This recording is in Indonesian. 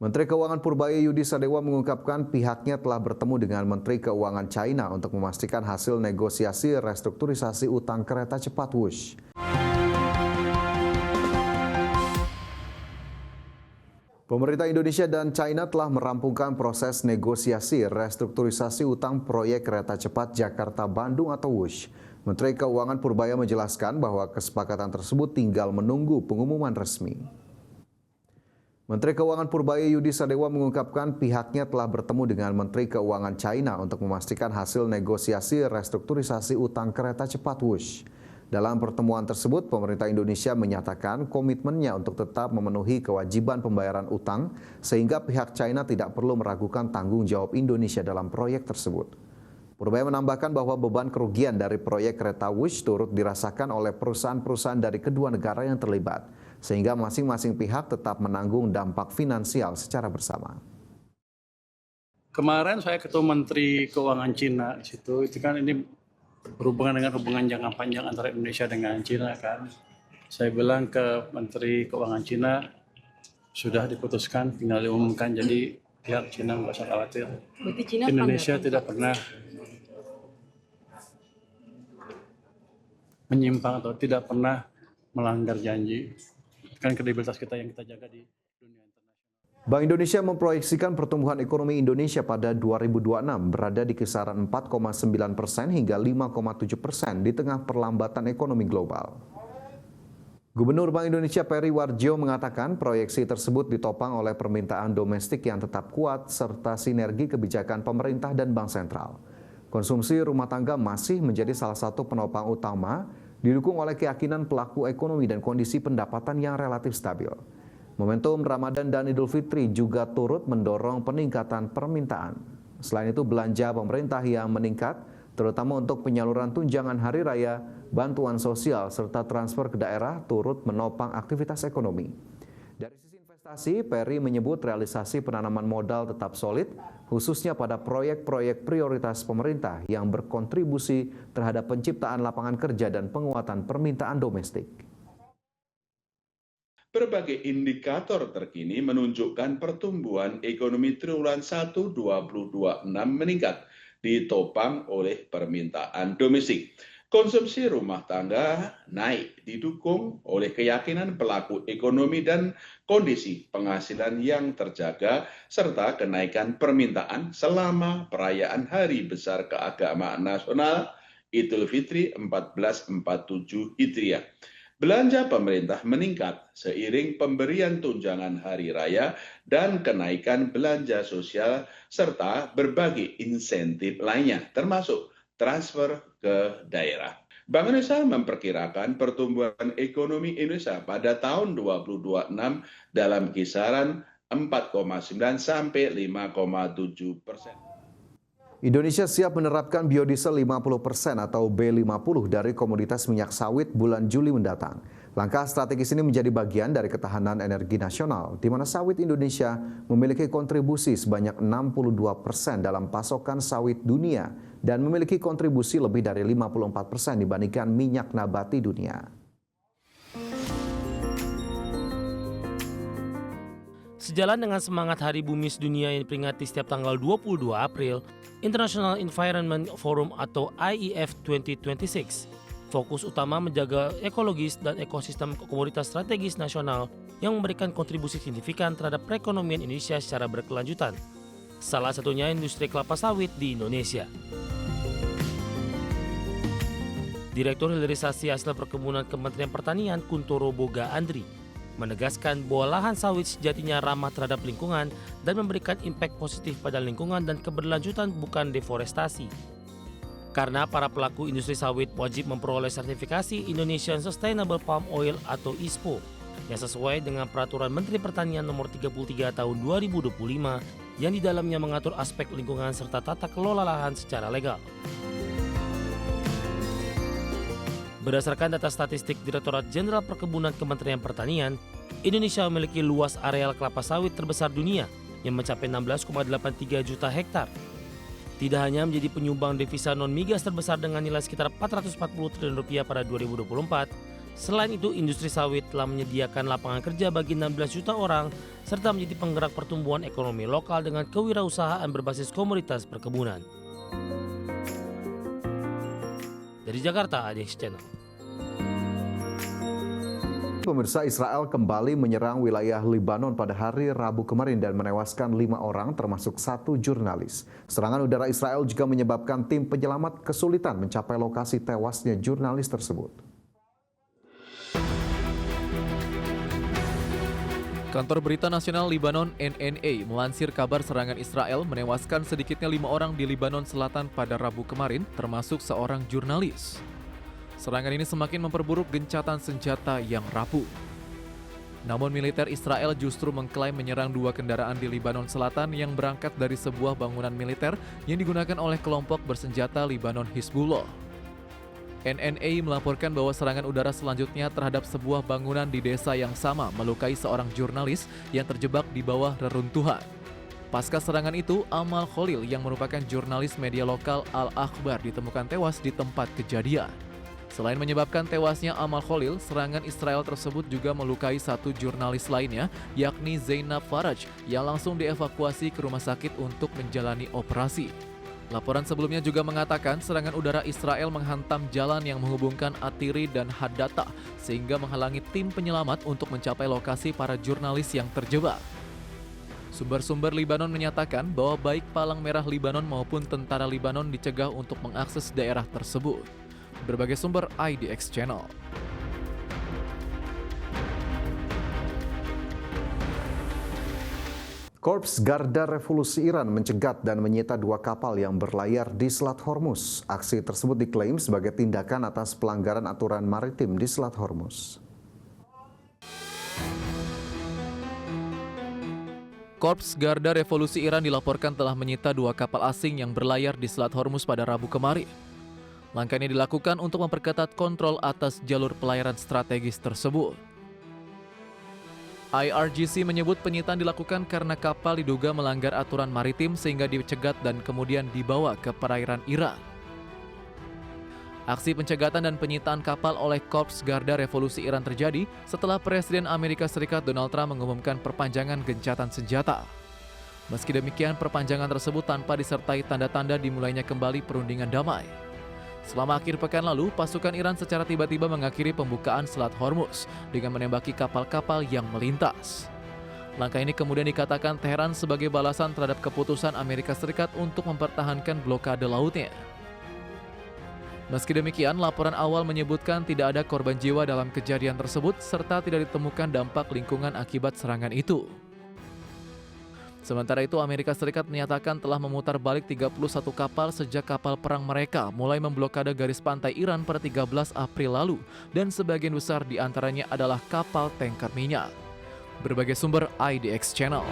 Menteri Keuangan Purbaya Yudi Sadewa mengungkapkan pihaknya telah bertemu dengan Menteri Keuangan China untuk memastikan hasil negosiasi restrukturisasi utang kereta cepat Wush. Pemerintah Indonesia dan China telah merampungkan proses negosiasi restrukturisasi utang proyek kereta cepat Jakarta-Bandung atau Wush. Menteri Keuangan Purbaya menjelaskan bahwa kesepakatan tersebut tinggal menunggu pengumuman resmi. Menteri Keuangan Purbaya Yudi Sadewa mengungkapkan pihaknya telah bertemu dengan Menteri Keuangan China untuk memastikan hasil negosiasi restrukturisasi utang kereta cepat Wush. Dalam pertemuan tersebut, pemerintah Indonesia menyatakan komitmennya untuk tetap memenuhi kewajiban pembayaran utang sehingga pihak China tidak perlu meragukan tanggung jawab Indonesia dalam proyek tersebut. Purbaya menambahkan bahwa beban kerugian dari proyek kereta Wush turut dirasakan oleh perusahaan-perusahaan dari kedua negara yang terlibat, sehingga masing-masing pihak tetap menanggung dampak finansial secara bersama. Kemarin saya ketemu Menteri Keuangan Cina di situ, itu kan ini berhubungan dengan hubungan jangka panjang antara Indonesia dengan Cina kan. Saya bilang ke Menteri Keuangan Cina sudah diputuskan, tinggal diumumkan, jadi pihak Cina nggak usah khawatir. Indonesia tidak pernah menyimpang atau tidak pernah melanggar janji. Kan kredibilitas kita yang kita jaga di dunia internasional. Bank Indonesia memproyeksikan pertumbuhan ekonomi Indonesia pada 2026 berada di kisaran 4,9% hingga 5,7% di tengah perlambatan ekonomi global. Gubernur Bank Indonesia Peri Warjio mengatakan proyeksi tersebut ditopang oleh permintaan domestik yang tetap kuat serta sinergi kebijakan pemerintah dan bank sentral. Konsumsi rumah tangga masih menjadi salah satu penopang utama, didukung oleh keyakinan pelaku ekonomi dan kondisi pendapatan yang relatif stabil. Momentum Ramadan dan Idul Fitri juga turut mendorong peningkatan permintaan. Selain itu, belanja pemerintah yang meningkat, terutama untuk penyaluran tunjangan hari raya, bantuan sosial, serta transfer ke daerah turut menopang aktivitas ekonomi. Dari sisi investasi, Peri menyebut realisasi penanaman modal tetap solid, khususnya pada proyek-proyek prioritas pemerintah yang berkontribusi terhadap penciptaan lapangan kerja dan penguatan permintaan domestik. Berbagai indikator terkini menunjukkan pertumbuhan ekonomi triwulan 1 2026 meningkat, ditopang oleh permintaan domestik. Konsumsi rumah tangga naik, didukung oleh keyakinan pelaku ekonomi dan kondisi penghasilan yang terjaga, serta kenaikan permintaan selama perayaan Hari Besar Keagamaan Nasional Idul Fitri 1447 Hijriah. Belanja pemerintah meningkat seiring pemberian tunjangan hari raya dan kenaikan belanja sosial serta berbagai insentif lainnya, termasuk transfer ke daerah. Bank Indonesia memperkirakan pertumbuhan ekonomi Indonesia pada tahun 2026 dalam kisaran 4,9 sampai 5,7%. Indonesia siap menerapkan biodiesel 50% atau B50 dari komoditas minyak sawit bulan Juli mendatang. Langkah strategis ini menjadi bagian dari ketahanan energi nasional, di mana sawit Indonesia memiliki kontribusi sebanyak 62% dalam pasokan sawit dunia dan memiliki kontribusi lebih dari 54% dibandingkan minyak nabati dunia. Sejalan dengan semangat Hari Bumi Sedunia yang diperingati setiap tanggal 22 April, International Environment Forum atau IEF 2026 fokus utama menjaga ekologis dan ekosistem komoditas strategis nasional yang memberikan kontribusi signifikan terhadap perekonomian Indonesia secara berkelanjutan. Salah satunya industri kelapa sawit di Indonesia. Direktur Hilirisasi Hasil Perkebunan Kementerian Pertanian Kuntoro Boga Andri menegaskan bahwa lahan sawit sejatinya ramah terhadap lingkungan dan memberikan impact positif pada lingkungan dan keberlanjutan, bukan deforestasi. Karena para pelaku industri sawit wajib memperoleh sertifikasi Indonesian Sustainable Palm Oil atau ISPO yang sesuai dengan Peraturan Menteri Pertanian Nomor 33 Tahun 2025 yang di dalamnya mengatur aspek lingkungan serta tata kelola lahan secara legal. Berdasarkan data statistik Direktorat Jenderal Perkebunan Kementerian Pertanian, Indonesia memiliki luas areal kelapa sawit terbesar dunia yang mencapai 16,83 juta hektar. Tidak hanya menjadi penyumbang devisa non-migas terbesar dengan nilai sekitar 440 triliun rupiah pada 2024, Selain itu, industri sawit telah menyediakan lapangan kerja bagi 16 juta orang serta menjadi penggerak pertumbuhan ekonomi lokal dengan kewirausahaan berbasis komoditas perkebunan. Dari Jakarta, ADX Channel. Pemirsa, Israel kembali menyerang wilayah Lebanon pada hari Rabu kemarin dan menewaskan 5 orang termasuk 1 jurnalis. Serangan udara Israel juga menyebabkan tim penyelamat kesulitan mencapai lokasi tewasnya jurnalis tersebut. Kantor Berita Nasional Lebanon NNA melansir kabar serangan Israel menewaskan sedikitnya 5 orang di Lebanon Selatan pada Rabu kemarin, termasuk seorang jurnalis. Serangan ini semakin memperburuk gencatan senjata yang rapuh. Namun militer Israel justru mengklaim menyerang 2 kendaraan di Lebanon Selatan yang berangkat dari sebuah bangunan militer yang digunakan oleh kelompok bersenjata Lebanon Hizbullah. NNA melaporkan bahwa serangan udara selanjutnya terhadap sebuah bangunan di desa yang sama melukai seorang jurnalis yang terjebak di bawah reruntuhan. Pasca serangan itu, Amal Khalil yang merupakan jurnalis media lokal Al-Akhbar ditemukan tewas di tempat kejadian. Selain menyebabkan tewasnya Amal Khalil, serangan Israel tersebut juga melukai 1 jurnalis lainnya, yakni Zainab Faraj, yang langsung dievakuasi ke rumah sakit untuk menjalani operasi. Laporan sebelumnya juga mengatakan serangan udara Israel menghantam jalan yang menghubungkan Atiri dan Hadata, sehingga menghalangi tim penyelamat untuk mencapai lokasi para jurnalis yang terjebak. Sumber-sumber Lebanon menyatakan bahwa baik Palang Merah Lebanon maupun tentara Lebanon dicegah untuk mengakses daerah tersebut. Berbagai sumber IDX Channel. Korps Garda Revolusi Iran mencegat dan menyita 2 kapal yang berlayar di Selat Hormuz. Aksi tersebut diklaim sebagai tindakan atas pelanggaran aturan maritim di Selat Hormuz. Korps Garda Revolusi Iran dilaporkan telah menyita 2 kapal asing yang berlayar di Selat Hormuz pada Rabu kemarin. Langkah ini dilakukan untuk memperketat kontrol atas jalur pelayaran strategis tersebut. IRGC menyebut penyitaan dilakukan karena kapal diduga melanggar aturan maritim sehingga dicegat dan kemudian dibawa ke perairan Iran. Aksi pencegatan dan penyitaan kapal oleh Korps Garda Revolusi Iran terjadi setelah Presiden Amerika Serikat Donald Trump mengumumkan perpanjangan gencatan senjata. Meski demikian, perpanjangan tersebut tanpa disertai tanda-tanda dimulainya kembali perundingan damai. Selama akhir pekan lalu, pasukan Iran secara tiba-tiba mengakhiri pembukaan Selat Hormuz dengan menembaki kapal-kapal yang melintas. Langkah ini kemudian dikatakan Teheran sebagai balasan terhadap keputusan Amerika Serikat untuk mempertahankan blokade lautnya. Meski demikian, laporan awal menyebutkan tidak ada korban jiwa dalam kejadian tersebut serta tidak ditemukan dampak lingkungan akibat serangan itu. Sementara itu, Amerika Serikat menyatakan telah memutar balik 31 kapal sejak kapal perang mereka mulai memblokade garis pantai Iran pada 13 April lalu, dan sebagian besar diantaranya adalah kapal tanker minyak. Berbagai sumber IDX Channel.